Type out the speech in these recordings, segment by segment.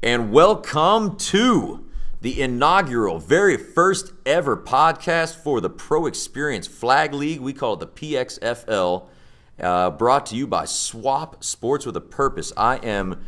And welcome to the inaugural, very first ever podcast for the Pro Experience Flag League. We call it the PXFL, brought to you by Swap Sports with a Purpose. I am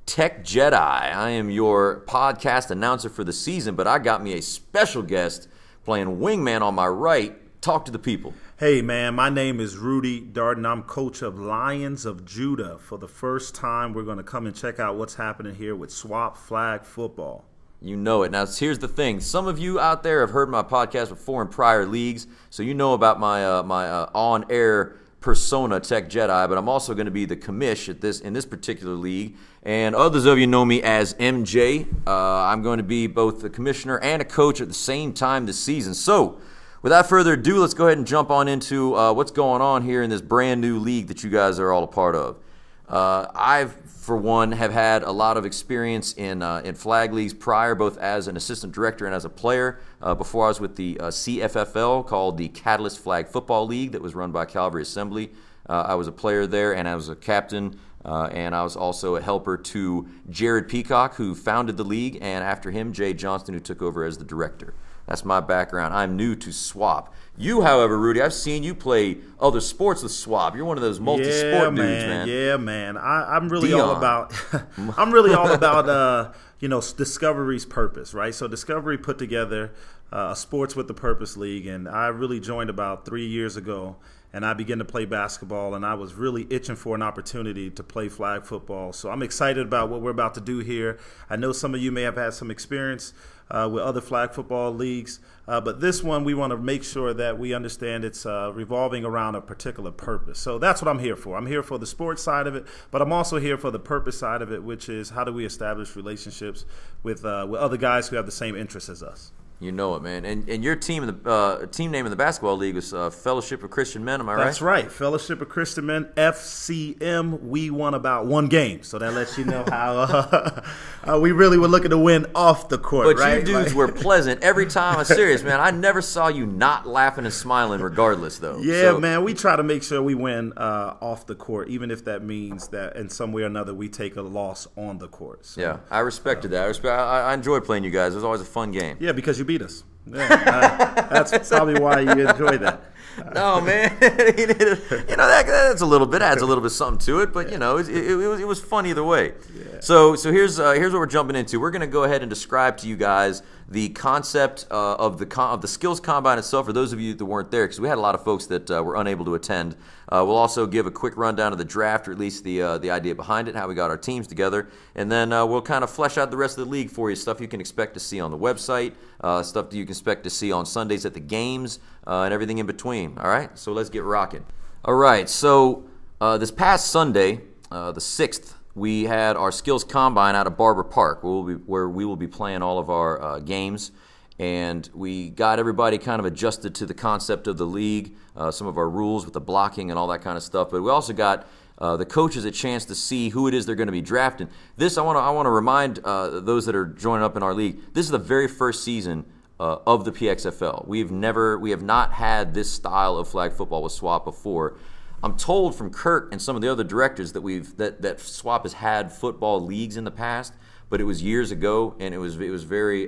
Tech Jedi. I am your podcast announcer for the season, but I got me a special guest playing wingman on my right. Talk to the people. Hey, man, my name is Rudy Darden. I'm coach of Lions of Judah. For the first time, we're going to come and check out what's happening here with Swap Flag Football. You know it. Now, here's the thing. Some of you out there have heard my podcast before in prior leagues, so you know about my on-air persona, Tech Jedi, but I'm also going to be the commish in this particular league. And others of you know me as MJ. I'm going to be both the commissioner and a coach at the same time this season. So, without further ado, let's go ahead and jump on into what's going on here in this brand new league that you guys are all a part of. I've, for one, have had a lot of experience in flag leagues prior, both as an assistant director and as a player. Before I was with the CFFL, called the Catalyst Flag Football League, that was run by Calvary Assembly. I was a player there, and I was a captain, and I was also a helper to Jared Peacock, who founded the league, and after him, Jay Johnston, who took over as the director. That's my background. I'm new to Swap. You, however, Rudy, I've seen you play other sports with Swap. You're one of those multi-sport dudes, man. Yeah, man. I'm really all about. I'm really all about Discovery's purpose, right? So Discovery put together a Sports with the Purpose League, and I really joined about 3 years ago. And I began to play basketball, and I was really itching for an opportunity to play flag football. So I'm excited about what we're about to do here. I know some of you may have had some experience with other flag football leagues, but this one we want to make sure that we understand it's revolving around a particular purpose. So that's what I'm here for. I'm here for the sports side of it, but I'm also here for the purpose side of it, which is how do we establish relationships with other guys who have the same interests as us. You know it, man. And your team, team name in the basketball league was Fellowship of Christian Men, am I right? That's right. Fellowship of Christian Men, FCM. We won about one game. So that lets you know how we really were looking to win off the court, but right? You dudes were pleasant every time. I'm serious, man. I never saw you not laughing and smiling regardless, though. Yeah, man. We try to make sure we win off the court, even if that means that in some way or another we take a loss on the court. So, yeah, I respected that. I enjoyed playing you guys. It was always a fun game. Yeah, because you beat us. Yeah, that's probably why you enjoy that. No, man. That's a little bit adds a little bit something to it, but it was fun either way. Yeah. So here's what we're jumping into. We're going to go ahead and describe to you guys the concept of the skills combine itself for those of you that weren't there, because we had a lot of folks that were unable to attend. We'll also give a quick rundown of the draft, or at least the idea behind it, how we got our teams together, and then we'll kind of flesh out the rest of the league for you, stuff you can expect to see on the website, stuff that you can expect to see on Sundays at the games, and everything in between. All right, so let's get rocking. All right, so this past Sunday, the 6th, we had our skills combine out of Barber Park, where we will be playing all of our games. And we got everybody kind of adjusted to the concept of the league, some of our rules with the blocking and all that kind of stuff. But we also got the coaches a chance to see who it is they're going to be drafting. This, I want to remind those that are joining up in our league, this is the very first season of the PXFL. We have not had this style of flag football with Swap before. I'm told from Kirk and some of the other directors that Swap has had football leagues in the past, but it was years ago, and it was very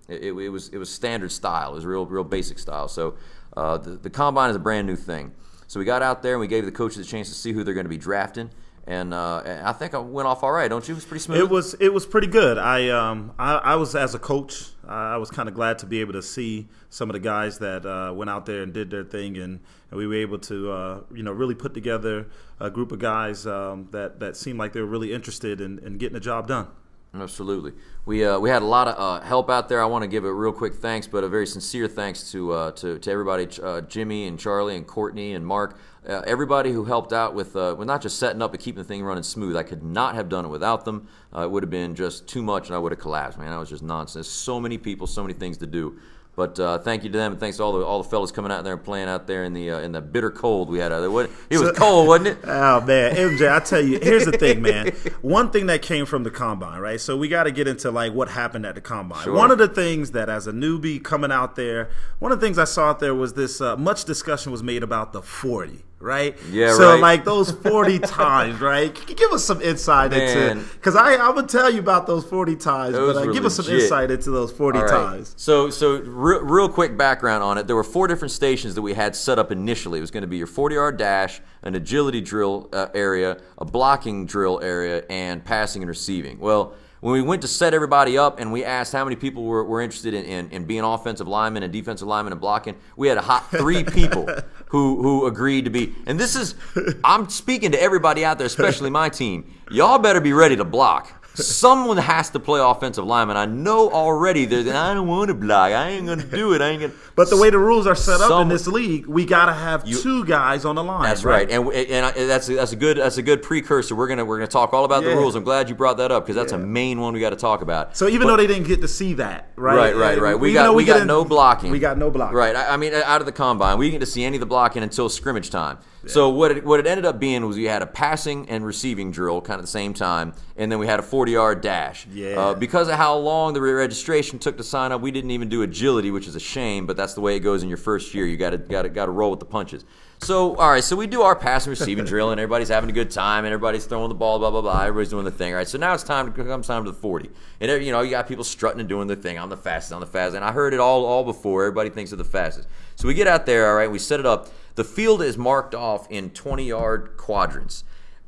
it was standard style. It was real basic style. So the combine is a brand new thing. So we got out there and we gave the coaches a chance to see who they're going to be drafting. And I think I went off all right, don't you? It was pretty smooth. It was pretty good. I was, as a coach, I was kind of glad to be able to see some of the guys that went out there and did their thing, and we were able to really put together a group of guys that seemed like they were really interested in getting the job done. Absolutely. We had a lot of help out there. I want to give a real quick thanks, but a very sincere thanks to everybody, Jimmy and Charlie and Courtney and Mark, everybody who helped out with not just setting up but keeping the thing running smooth. I could not have done it without them. It would have been just too much, and I would have collapsed, man. That was just nonsense. So many people, so many things to do. But thank you to them, and thanks to all the fellas coming out there and playing out there in the bitter cold we had out there. It was cold, wasn't it? Oh, man. MJ, I tell you, here's the thing, man. One thing that came from the combine, right? So we got to get into, like, what happened at the combine. Sure. One of the things that, as a newbie coming out there, one of the things I saw out there was this much discussion was made about the 40, right? Yeah, so right. like those 40 times, right? Give us some insight into, because I'm gonna tell you about those 40 times, but give us some insight into those 40 times. So real quick background on it. There were 4 different stations that we had set up initially. It was going to be your 40-yard dash, an agility drill area, a blocking drill area, and passing and receiving. Well, when we went to set everybody up and we asked how many people were interested in being offensive linemen and defensive linemen and blocking, we had a hot 3 people who agreed to be. And this is, I'm speaking to everybody out there, especially my team. Y'all better be ready to block. Someone has to play offensive lineman. I know already I don't want to block. I ain't going to do it. I ain't going to. But the way the rules are set up in this league, we got to have 2 guys on the line. That's right. And that's a good precursor. We're gonna talk all about the rules. I'm glad you brought that up because that's a main one we got to talk about. So even though they didn't get to see that, right? Right. We got no blocking. We got no blocking. Right. I mean, out of the combine, we didn't get to see any of the blocking until scrimmage time. Yeah. So what it ended up being was we had a passing and receiving drill kind of at the same time, and then we had a 40-yard dash. Yeah. Because of how long the registration took to sign up, we didn't even do agility, which is a shame, but that's the way it goes in your first year. You got to roll with the punches. So all right, so we do our pass and receiving drill, and everybody's having a good time, and everybody's throwing the ball, blah blah blah. Everybody's doing the thing. All right, so now it's time to the 40, and you got people strutting and doing their thing. I'm the fastest, and I heard it all before. Everybody thinks they're the fastest. So we get out there, all right, we set it up. The field is marked off in 20-yard quadrants.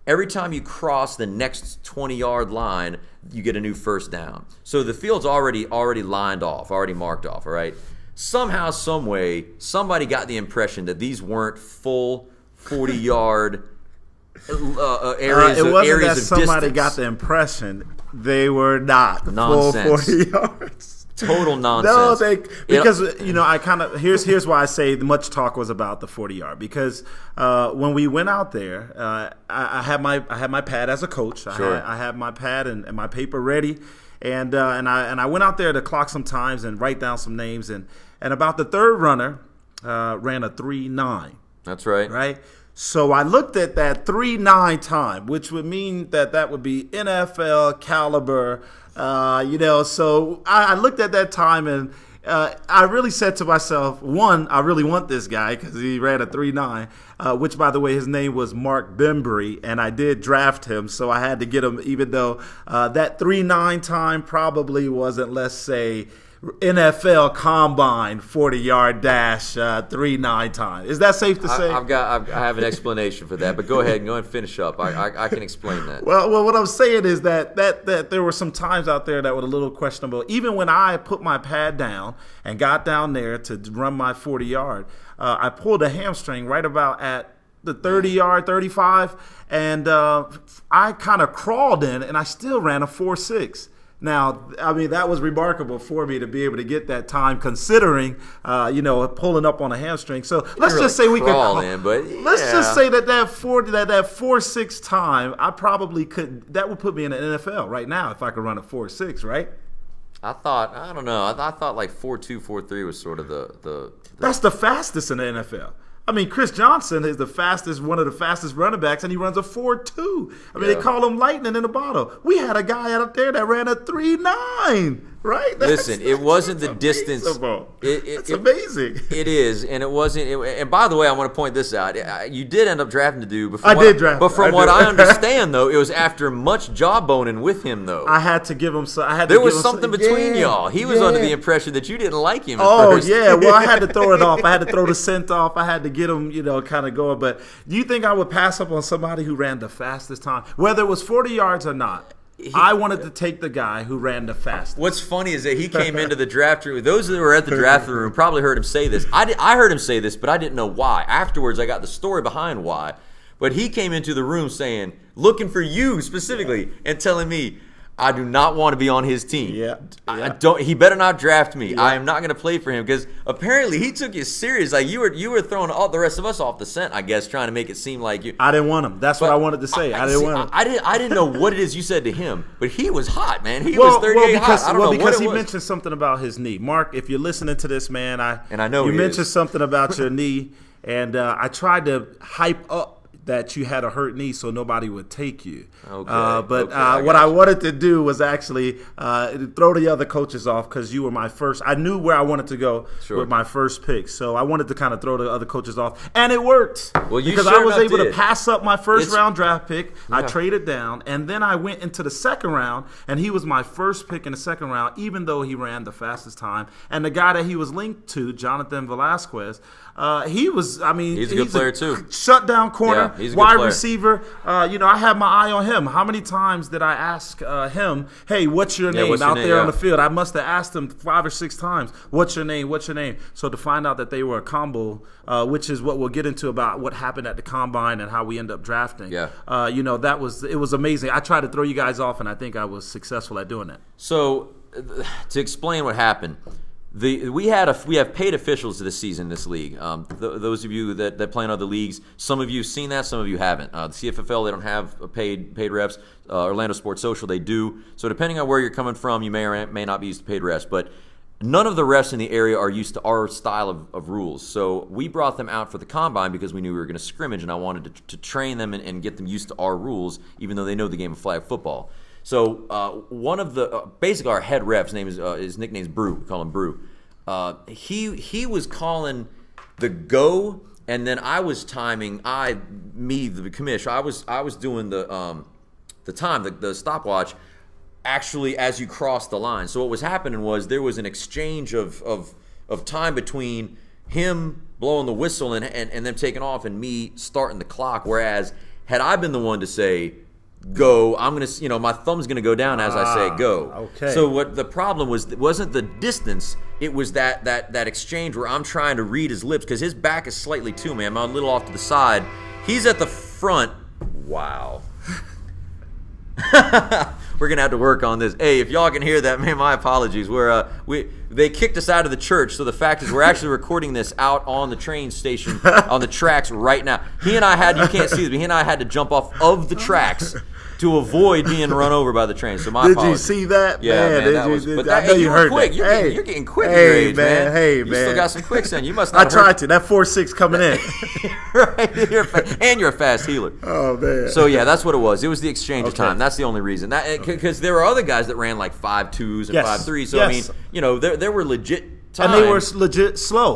Every time you cross the next 20-yard line, you get a new first down. So the field's already lined off, already marked off, all right? Somehow, some way, somebody got the impression that these weren't full 40-yard areas it wasn't areas that of somebody distance. got the impression they were not Nonsense. full 40 yards. Total nonsense. No, because I kind of here's why I say much talk was about the 40-yard, because when we went out there, I had my pad as a coach. Sure. I had my pad and my paper ready, and I went out there to clock some times and write down some names, and about the third runner ran a 3.9. That's right. Right. So I looked at that 3.9 time, which would mean that would be NFL caliber. So I looked at that time and I really said to myself, one, I really want this guy because he ran a 3.9, which, by the way, his name was Mark Bembry, and I did draft him, so I had to get him, even though that 3.9 time probably wasn't, let's say, NFL Combine 40-yard dash 3.9 time. Is that safe to say? I have an explanation for that, but go ahead and finish up. I can explain that. Well, what I'm saying is that there were some times out there that were a little questionable. Even when I put my pad down and got down there to run my 40-yard, I pulled a hamstring right about at the 30-yard, 35, and I kind of crawled in, and I still ran a 4.6. Now, I mean, that was remarkable for me to be able to get that time, considering, pulling up on a hamstring. So let's just say we could crawl in, but yeah. Let's just say that 4.6 time, I probably could. That would put me in the NFL right now if I could run a 4.6, right? I don't know. I thought like 4.2, 4.3 was sort of the. That's the fastest in the NFL. I mean, Chris Johnson is one of the fastest running backs, and he runs a 4.2. I mean, they call him lightning in a bottle. We had a guy out there that ran a 3.9, right? Listen, it wasn't the distance. It's amazing. It is, and it wasn't. And by the way, I want to point this out. You did end up drafting the dude. I did draft him. But from what I understand, though, it was after much jawboning with him, though. I had to give him some. There was something between y'all. He was under the impression that you didn't like him at first. Yeah. Well, I had to throw it off. I had to throw the scent off. I had to get him, kind of going. But do you think I would pass up on somebody who ran the fastest time, whether it was 40 yards or not? I wanted to take the guy who ran the fastest. What's funny is that he came into the draft room. Those that were at the draft room probably heard him say this. I heard him say this, but I didn't know why. Afterwards, I got the story behind why. But he came into the room saying, looking for you specifically, and telling me, I do not want to be on his team. Yeah. He better not draft me. Yeah. I am not going to play for him because apparently he took you serious. Like you were throwing all the rest of us off the scent, I guess, trying to make it seem like you. I didn't want him. That's what I wanted to say. I didn't want him. I didn't know what it is you said to him, but he was hot, man. He was 38 hot. I don't know because what he it was. mentioned something about his knee. Mark, if you're listening to this, man, I know you mentioned something about your knee, and I tried to hype up that you had a hurt knee so nobody would take you. Okay. What I wanted to do was actually throw the other coaches off because you were my first. I knew where I wanted to go with my first pick. So I wanted to kind of throw the other coaches off. And it worked. Well, because I was able to pass up my first round draft pick. Yeah. I traded down. And then I went into the second round, and he was my first pick in the second round, even though he ran the fastest time. And the guy that he was linked to, Jonathan Velasquez, he's a good player too. Shutdown corner, he's a good wide player. Receiver. I had my eye on him. How many times did I ask him, "Hey, what's your name?" out there on the field? I must have asked him 5 or 6 times, "What's your name? What's your name?" So to find out that they were a combo, which is what we'll get into about what happened at the combine and how we end up drafting. Yeah. It was amazing. I tried to throw you guys off, and I think I was successful at doing that. So to explain what happened. We have paid officials this season in this league. Those of you that play in other leagues, some of you have seen that, some of you haven't. The CFFL, they don't have paid refs. Orlando Sports Social, they do. So depending on where you're coming from, you may or may not be used to paid refs. But none of the refs in the area are used to our style of rules. So we brought them out for the combine because we knew we were going to scrimmage, and I wanted to train them and get them used to our rules, even though they know the game of flag football. So one of the basically our head ref's name is his nickname's Brew. We call him Brew. He was calling the go, and then I was timing. The commish. I was doing the time, the stopwatch. Actually, as you cross the line. So what was happening was there was an exchange of time between him blowing the whistle and them taking off and me starting the clock. Whereas had I been the one to say go, I'm gonna, my thumb's gonna go down as I say go. Okay. So what the problem wasn't the distance, it was that exchange where I'm trying to read his lips because his back is slightly to me. I'm a little off to the side. He's at the front. Wow. We're gonna have to work on this. Hey, if y'all can hear that, man, my apologies. They kicked us out of the church, so the fact is we're actually recording this out on the train station on the tracks right now. You can't see this, but he and I had to jump off of the tracks to avoid being run over by the train. So my apologies. Did you see that? Yeah, man. I know you heard quick. You're getting quick in your age, man. Hey, you man. still got some quicks in you. Must not. I tried to. That 4.6 coming in. Right. And you're a fast healer. Oh, man. So, yeah, that's what it was. It was the exchange of time. That's the only reason. Because there were other guys that ran like 5.2s and 5.3s. So, I mean, there were legit time. And they were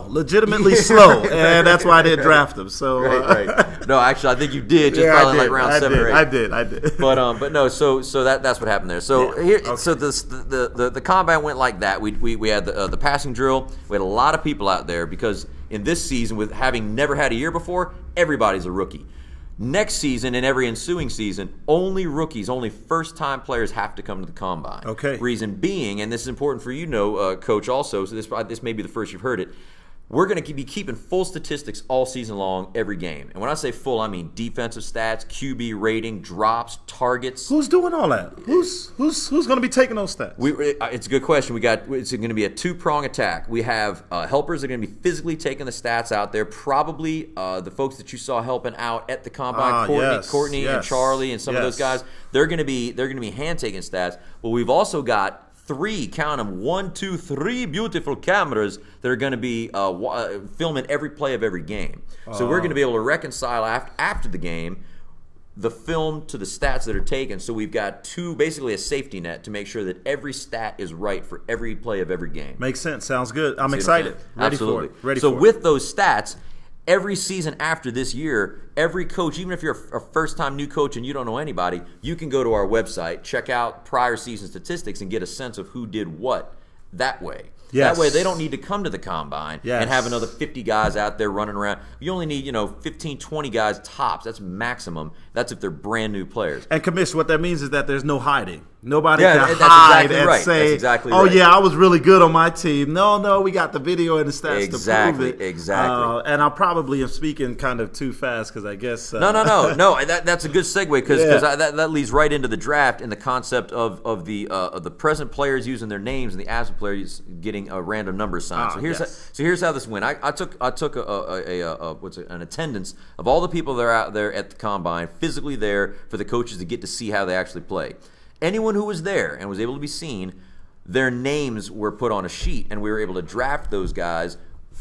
legitimately slow, and that's why I didn't draft them. So right. No, actually, I think you did. Just probably like round 7 or 8. I did. But no. So that's what happened there. So so the combine went like that. We had the passing drill. We had a lot of people out there because in this season, with having never had a year before, everybody's a rookie. Next season and every ensuing season, only rookies, only first-time players have to come to the combine. Okay. Reason being, and this is important for you to know, Coach, also, so this may be the first you've heard it, we're going to be keeping full statistics all season long, every game. And when I say full, I mean defensive stats, QB rating, drops, targets. Who's doing all that? Who's going to be taking those stats? It's a good question. It's going to be a 2-prong attack. We have helpers that are going to be physically taking the stats out there. Probably the folks that you saw helping out at the combine, Courtney and Charlie and some of those guys. They're going to be hand taking stats. But we've also got 3, count them, 1, 2, 3 beautiful cameras that are going to be filming every play of every game. So we're going to be able to reconcile after the game the film to the stats that are taken. So we've got basically a safety net to make sure that every stat is right for every play of every game. Makes sense. Sounds good. I'm excited. Ready Absolutely. for it. So with those stats, every season after this year, every coach, even if you're a first-time new coach and you don't know anybody, you can go to our website, check out prior season statistics, and get a sense of who did what that way. Yes. That way they don't need to come to the combine and have another 50 guys out there running around. You only need, 15, 20 guys tops. That's maximum. That's if they're brand new players. And Commish, what that means is that there's no hiding. Nobody can hide and say, yeah, I was really good on my team. No, we got the video and the stats to prove it. Exactly. And I probably am speaking kind of too fast because I guess. No. That's a good segue because that leads right into the draft and the concept of the present players using their names and the absent players getting a random number assigned. So here's how this went. I took an attendance of all the people that are out there at the combine, physically there for the coaches to get to see how they actually play. Anyone who was there and was able to be seen, their names were put on a sheet, and we were able to draft those guys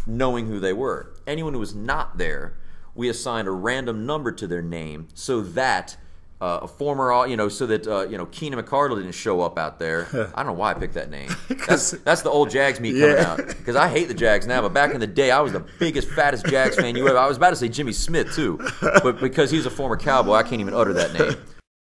knowing who they were. Anyone who was not there, we assigned a random number to their name so that a former, so that Keenan McCardle didn't show up out there. I don't know why I picked that name. That's the old Jags me coming out, because I hate the Jags now. But back in the day, I was the biggest, fattest Jags fan you ever. I was about to say Jimmy Smith too, but because he's a former Cowboy, I can't even utter that name.